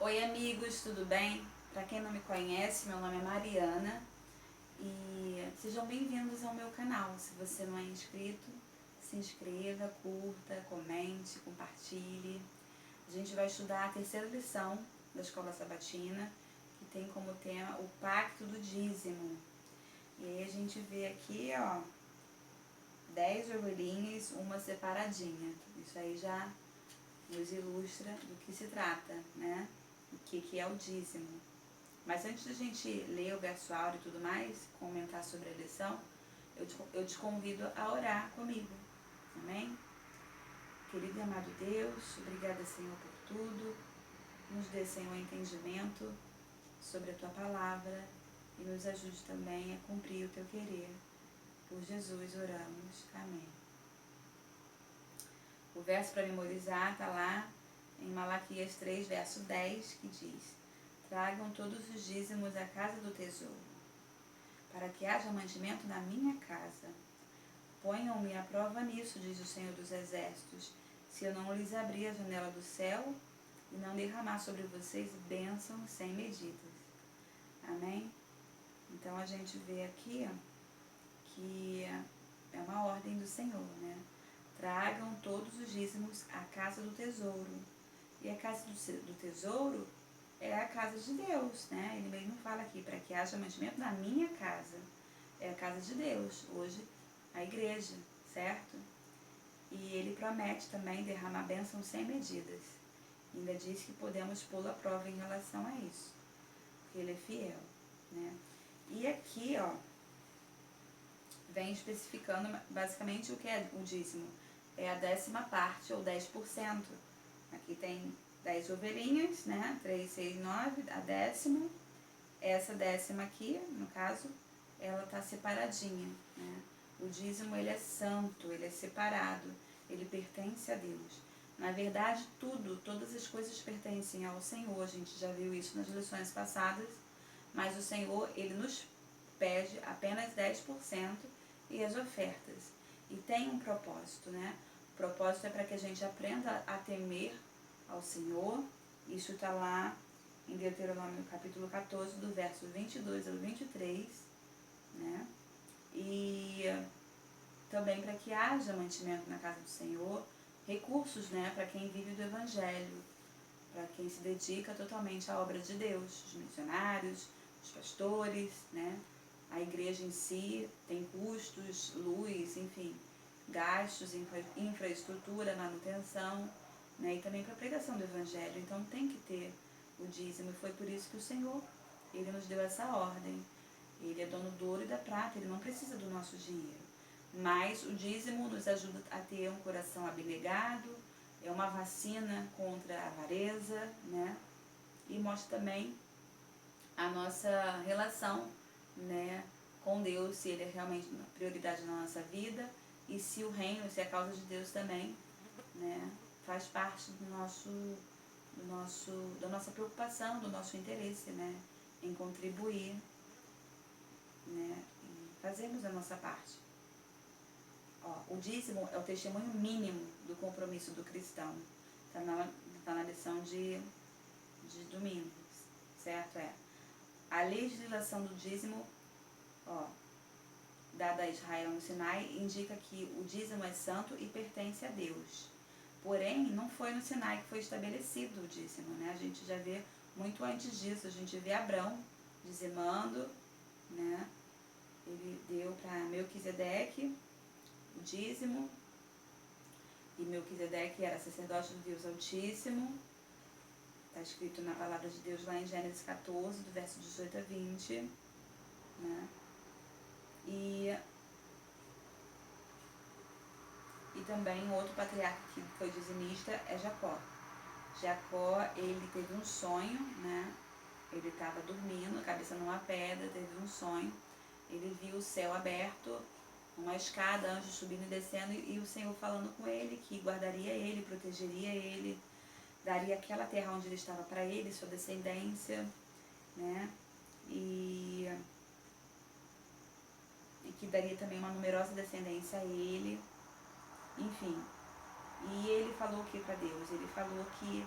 Oi amigos, tudo bem? Para quem não me conhece, meu nome é Mariana e sejam bem-vindos ao meu canal. Se você não é inscrito, se inscreva, curta, comente, compartilhe. A gente vai estudar a terceira lição da Escola Sabatina, que tem como tema o Pacto do Dízimo. E aí a gente vê aqui, ó, 10 ovelhinhas, uma separadinha. Isso aí já nos ilustra do que se trata, né? O que é o dízimo. Mas antes da gente ler o verso áureo e tudo mais, comentar sobre a lição, eu te convido a orar comigo. Amém? Querido e amado Deus, obrigada, Senhor, por tudo. Nos dê, Senhor, entendimento sobre a Tua palavra e nos ajude também a cumprir o Teu querer. Por Jesus oramos. Amém. O verso para memorizar está lá em Malaquias 3, verso 10, que diz: Tragam todos os dízimos à casa do tesouro, para que haja mantimento na minha casa. Ponham-me à prova nisso, diz o Senhor dos Exércitos, se eu não lhes abrir a janela do céu e não derramar sobre vocês bênçãos sem medidas. Amém? Então a gente vê aqui que é uma ordem do Senhor, né? Tragam todos os dízimos à casa do tesouro. E a casa do tesouro é a casa de Deus, né? Ele mesmo fala aqui, para que haja mantimento na minha casa. É a casa de Deus, hoje a igreja, certo? E ele promete também derramar bênçãos sem medidas. Ainda diz que podemos pô-lo à prova em relação a isso, porque ele é fiel, né? E aqui, ó, vem especificando basicamente o que é o dízimo. É a 10ª parte, ou 10%. Aqui tem 10 ovelhinhas, né? 3, 6, 9, a 10ª. Essa 10ª aqui, no caso, ela está separadinha, né? O dízimo, ele é santo, ele é separado, ele pertence a Deus. Na verdade, todas as coisas pertencem ao Senhor. A gente já viu isso nas lições passadas, mas o Senhor, ele nos pede apenas 10% e as ofertas. E tem um propósito, né? O propósito é para que a gente aprenda a temer ao Senhor. Isso está lá em Deuteronômio capítulo 14, do verso 22 ao 23, né? E também para que haja mantimento na casa do Senhor, recursos, né, para quem vive do Evangelho, para quem se dedica totalmente à obra de Deus, os missionários, os pastores, né? A igreja em si tem custos, luz, enfim, gastos, infraestrutura, manutenção, né? E também para a pregação do Evangelho. Então tem que ter o dízimo, e foi por isso que o Senhor, ele nos deu essa ordem. Ele é dono do ouro e da prata, ele não precisa do nosso dinheiro. Mas o dízimo nos ajuda a ter um coração abnegado, é uma vacina contra a avareza, né? E mostra também a nossa relação, né, com Deus, se ele é realmente uma prioridade na nossa vida e se o reino, se a causa de Deus também, né, faz parte da nossa preocupação, do nosso interesse, né, em contribuir, né, em fazermos a nossa parte. Ó, o dízimo é o testemunho mínimo do compromisso do cristão. Tá na lição de domingo, certo? A legislação do dízimo, ó, dada a Israel no Sinai, indica que o dízimo é santo e pertence a Deus. Porém, não foi no Sinai que foi estabelecido o dízimo, né? A gente já vê muito antes disso, a gente vê Abrão dizimando, né? Ele deu para Melquisedeque o dízimo, e Melquisedeque era sacerdote do Deus Altíssimo. Está escrito na palavra de Deus lá em Gênesis 14, do verso 18 a 20, né? E também outro patriarca que foi dizimista é Jacó. Jacó, ele teve um sonho, né? Ele estava dormindo, cabeça numa pedra, teve um sonho. Ele viu o céu aberto, uma escada, anjos subindo e descendo, e o Senhor falando com ele, que guardaria ele, protegeria ele, daria aquela terra onde ele estava para ele, sua descendência, né? E que daria também uma numerosa descendência a ele, enfim. E ele falou o que para Deus? Ele falou que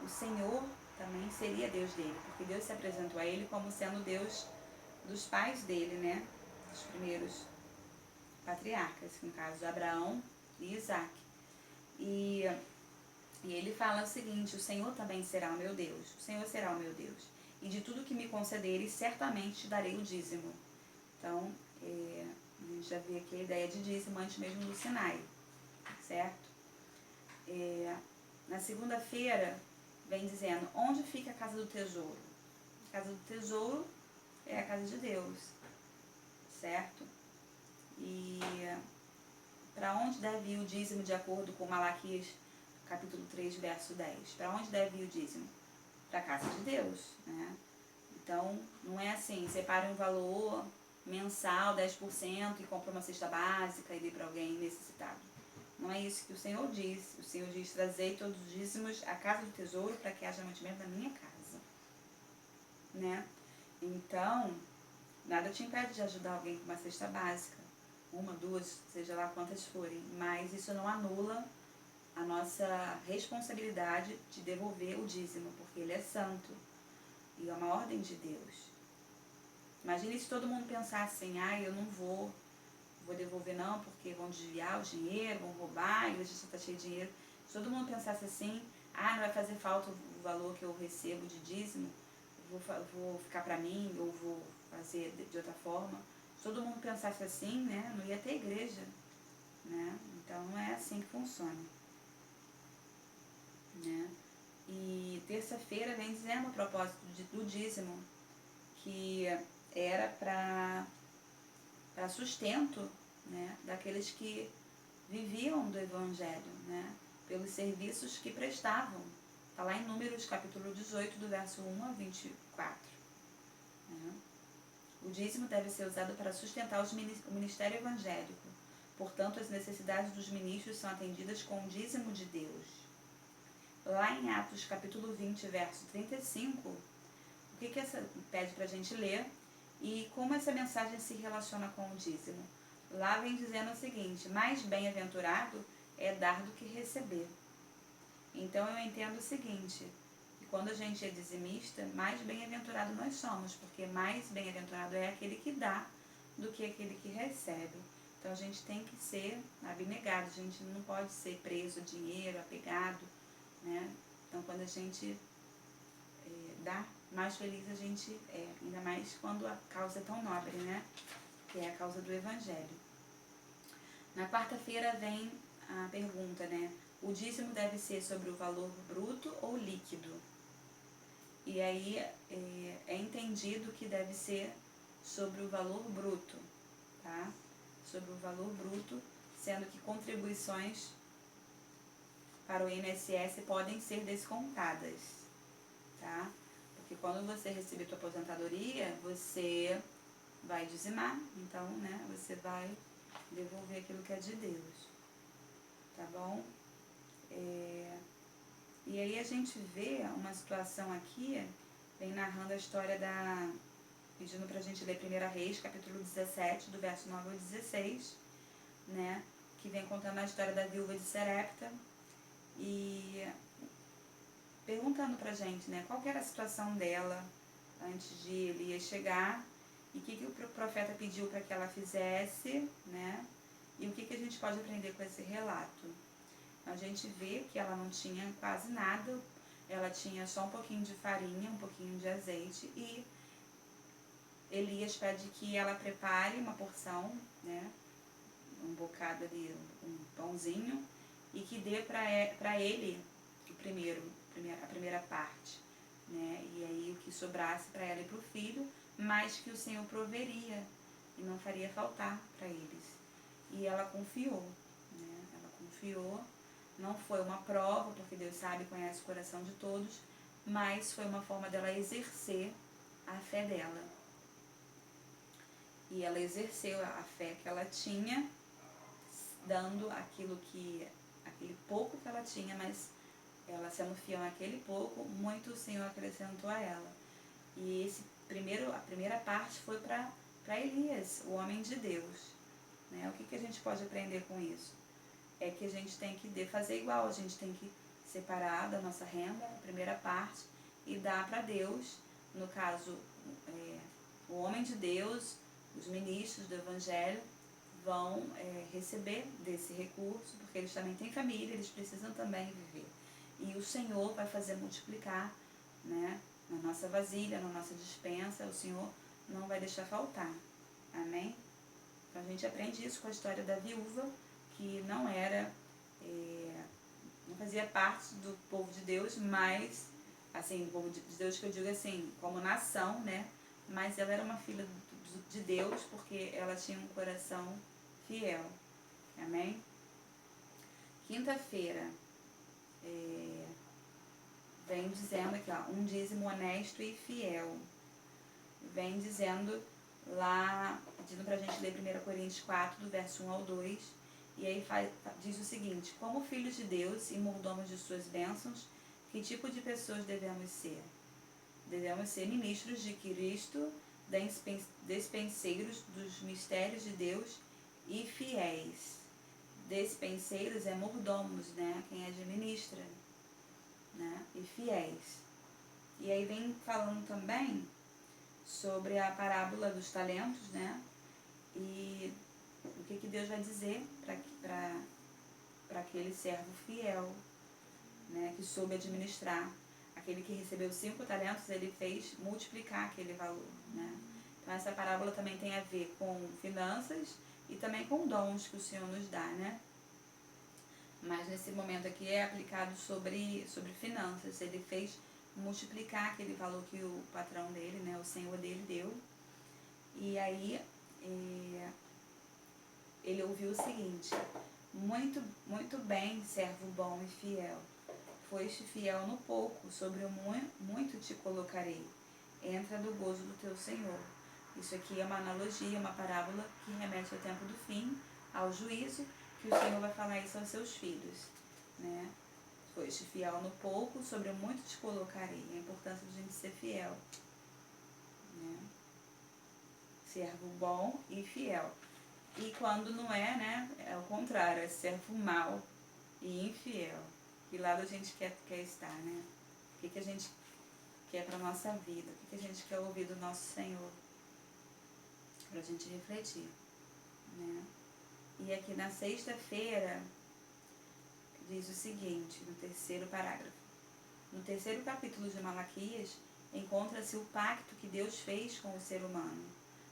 o Senhor também seria Deus dele, porque Deus se apresentou a ele como sendo Deus dos pais dele, né? Dos primeiros patriarcas, no caso Abraão e Isaac. E ele fala o seguinte: o Senhor também será o meu Deus, o Senhor será o meu Deus, e de tudo que me concederes, certamente te darei o dízimo. Então, a gente já viu aqui a ideia de dízimo antes mesmo do Sinai, certo? Na segunda-feira, vem dizendo: onde fica a casa do tesouro? A casa do tesouro é a casa de Deus, certo? E para onde deve ir o dízimo de acordo com Malaquias capítulo 3, verso 10? Para onde deve ir o dízimo? Para a casa de Deus, né? Então, não é assim, separe um valor mensal, 10%, e compra uma cesta básica e dê para alguém necessitado. Não é isso que o Senhor diz. O Senhor diz: trazei todos os dízimos à casa do tesouro para que haja mantimento na minha casa, né? Então, nada te impede de ajudar alguém com uma cesta básica, uma, duas, seja lá quantas forem, mas isso não anula a nossa responsabilidade de devolver o dízimo, porque ele é santo e é uma ordem de Deus. Imagine se todo mundo pensasse assim: eu não vou devolver não, porque vão desviar o dinheiro, vão roubar, a igreja está cheia de dinheiro. Se todo mundo pensasse assim: não vai fazer falta o valor que eu recebo de dízimo, vou ficar para mim, ou vou fazer de outra forma. Se todo mundo pensasse assim, né, não ia ter igreja, né? Então não é assim que funciona, né? E terça-feira vem dizendo a propósito do dízimo, que era para sustento, né, daqueles que viviam do Evangelho, né, pelos serviços que prestavam. Está lá em Números capítulo 18, do verso 1 a 24. Né? O dízimo deve ser usado para sustentar o ministério evangélico. Portanto, as necessidades dos ministros são atendidas com o dízimo de Deus. Lá em Atos capítulo 20, verso 35, o que essa pede para a gente ler e como essa mensagem se relaciona com o dízimo? Lá vem dizendo o seguinte: mais bem-aventurado é dar do que receber. Então eu entendo o seguinte: que quando a gente é dizimista, mais bem-aventurado nós somos, porque mais bem-aventurado é aquele que dá do que aquele que recebe. Então a gente tem que ser abnegado, a gente não pode ser preso a dinheiro, apegado, né? Então quando a gente dá, mais feliz a gente é, ainda mais quando a causa é tão nobre, né? Que é a causa do Evangelho. Na quarta-feira vem a pergunta, né? O dízimo deve ser sobre o valor bruto ou líquido? E aí é entendido que deve ser sobre o valor bruto, tá? Sobre o valor bruto, sendo que contribuições para o INSS podem ser descontadas, tá? Porque quando você receber sua aposentadoria, você vai dizimar, então, né, você vai devolver aquilo que é de Deus, tá bom? E aí a gente vê uma situação aqui, vem narrando a história pedindo pra gente ler 1 Reis, capítulo 17, do verso 9 ao 16, né, que vem contando a história da viúva de Serepta e perguntando pra gente, né, qual que era a situação dela antes de Elias chegar e o que o profeta pediu para que ela fizesse, né, e o que a gente pode aprender com esse relato. A gente vê que ela não tinha quase nada, ela tinha só um pouquinho de farinha, um pouquinho de azeite, e Elias pede que ela prepare uma porção, né, um bocado ali, um pãozinho, e que dê para ele a primeira parte, né, e aí o que sobrasse para ela e para o filho, mas que o Senhor proveria e não faria faltar para eles. E ela confiou, né, não foi uma prova, porque Deus sabe e conhece o coração de todos, mas foi uma forma dela exercer a fé dela. E ela exerceu a fé que ela tinha, dando aquele pouco que ela tinha, mas ela sendo fiel naquele pouco, muito o Senhor acrescentou a ela. E a primeira parte foi para Elias, o homem de Deus. Né? O que a gente pode aprender com isso? É que a gente tem que fazer igual, a gente tem que separar da nossa renda a primeira parte e dá para Deus, no caso, o homem de Deus, os ministros do Evangelho, vão receber desse recurso, porque eles também têm família, eles precisam também viver. E o Senhor vai fazer multiplicar, né, na nossa vasilha, na nossa despensa, o Senhor não vai deixar faltar. Amém? Então a gente aprende isso com a história da viúva, que não era, não fazia parte do povo de Deus, mas, assim, do povo de Deus que eu digo assim, como nação, né? Mas ela era uma filha de Deus, porque ela tinha um coração fiel. Amém? Quinta-feira, vem dizendo aqui, ó, um dízimo honesto e fiel. Vem dizendo lá, pedindo pra gente ler 1 Coríntios 4, do verso 1 ao 2, e aí diz o seguinte: como filhos de Deus e mordomos de suas bênçãos, que tipo de pessoas devemos ser? Devemos ser ministros de Cristo, despenseiros dos mistérios de Deus e fiéis. Despenseiros é mordomos, né? Quem administra, né? E fiéis. E aí vem falando também sobre a parábola dos talentos, né? E o que Deus vai dizer para aquele servo fiel, né? Que soube administrar. Aquele que recebeu 5 talentos, ele fez multiplicar aquele valor, né? Então essa parábola também tem a ver com finanças e também com dons que o Senhor nos dá, né? Mas nesse momento aqui é aplicado sobre finanças. Ele fez multiplicar aquele valor que o patrão dele, né, o senhor dele deu. E aí ele ouviu o seguinte: muito bem, servo bom e fiel. Foste fiel no pouco, sobre o muito te colocarei. Entra do gozo do teu Senhor. Isso aqui é uma analogia, uma parábola que remete ao tempo do fim, ao juízo, que o Senhor vai falar isso aos seus filhos, né? Foste fiel no pouco, sobre o muito te colocarei. A importância de a gente ser fiel, né? Servo bom e fiel. E quando não é, né? É o contrário, é servo mau e infiel. Que lado a gente quer estar, né? O que a gente quer para a nossa vida? O que a gente quer ouvir do nosso Senhor? Para a gente refletir, né? E aqui na sexta-feira diz o seguinte, no terceiro parágrafo: no terceiro capítulo de Malaquias encontra-se o pacto que Deus fez com o ser humano.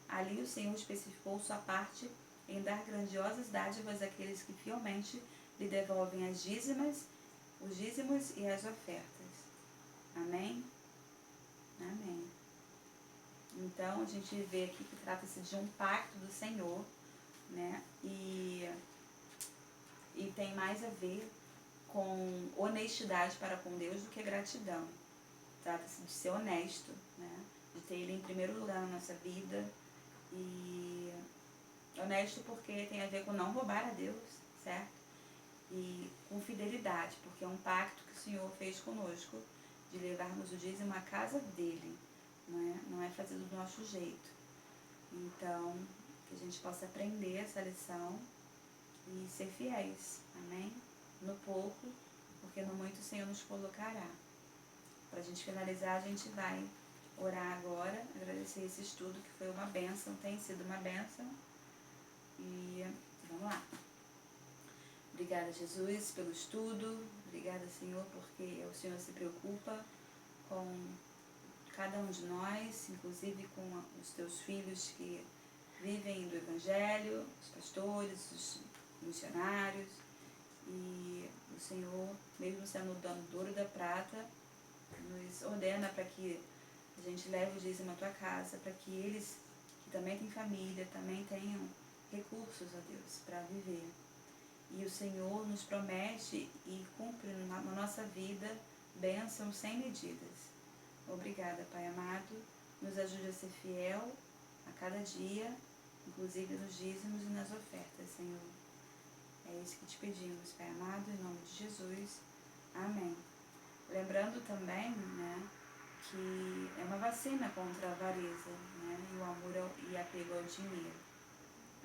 Ali o Senhor especificou sua parte em dar grandiosas dádivas àqueles que fielmente lhe devolvem os dízimos e as ofertas. Amém? Amém. Então a gente vê aqui que trata-se de um pacto do Senhor, né? E tem mais a ver com honestidade para com Deus do que gratidão. Trata-se de ser honesto, né? De ter Ele em primeiro lugar na nossa vida. E honesto porque tem a ver com não roubar a Deus, certo? E com fidelidade, porque é um pacto que o Senhor fez conosco de levarmos o dízimo à casa dele, não é fazer do nosso jeito. Então, que a gente possa aprender essa lição e ser fiéis, amém? No pouco, porque no muito o Senhor nos colocará. Para a gente finalizar, a gente vai orar agora, agradecer esse estudo que foi uma bênção, tem sido uma bênção. E vamos lá. Obrigada, Jesus, pelo estudo. Obrigada, Senhor, porque o Senhor se preocupa com cada um de nós, inclusive com os teus filhos que vivem do Evangelho, os pastores, os missionários. E o Senhor, mesmo sendo o dono do ouro e da prata, nos ordena para que a gente leve o dízimo à tua casa, para que eles, que também têm família, também tenham recursos, ó Deus, para viver. E o Senhor nos promete e cumpre na nossa vida bênçãos sem medidas. Obrigada, Pai amado. Nos ajude a ser fiel a cada dia, inclusive nos dízimos e nas ofertas, Senhor. É isso que te pedimos, Pai amado, em nome de Jesus. Amém. Lembrando também, né, que é uma vacina contra a avareza, né, e o amor e apego ao dinheiro.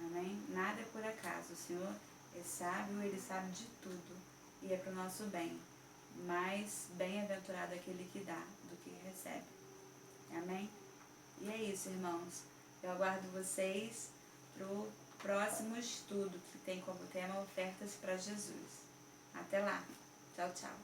Amém? Nada é por acaso. O Senhor é sábio, Ele sabe de tudo e é para o nosso bem. Mais bem-aventurado aquele que dá do que isso, irmãos. Eu aguardo vocês para o próximo estudo, que tem como tema ofertas para Jesus. Até lá. Tchau, tchau.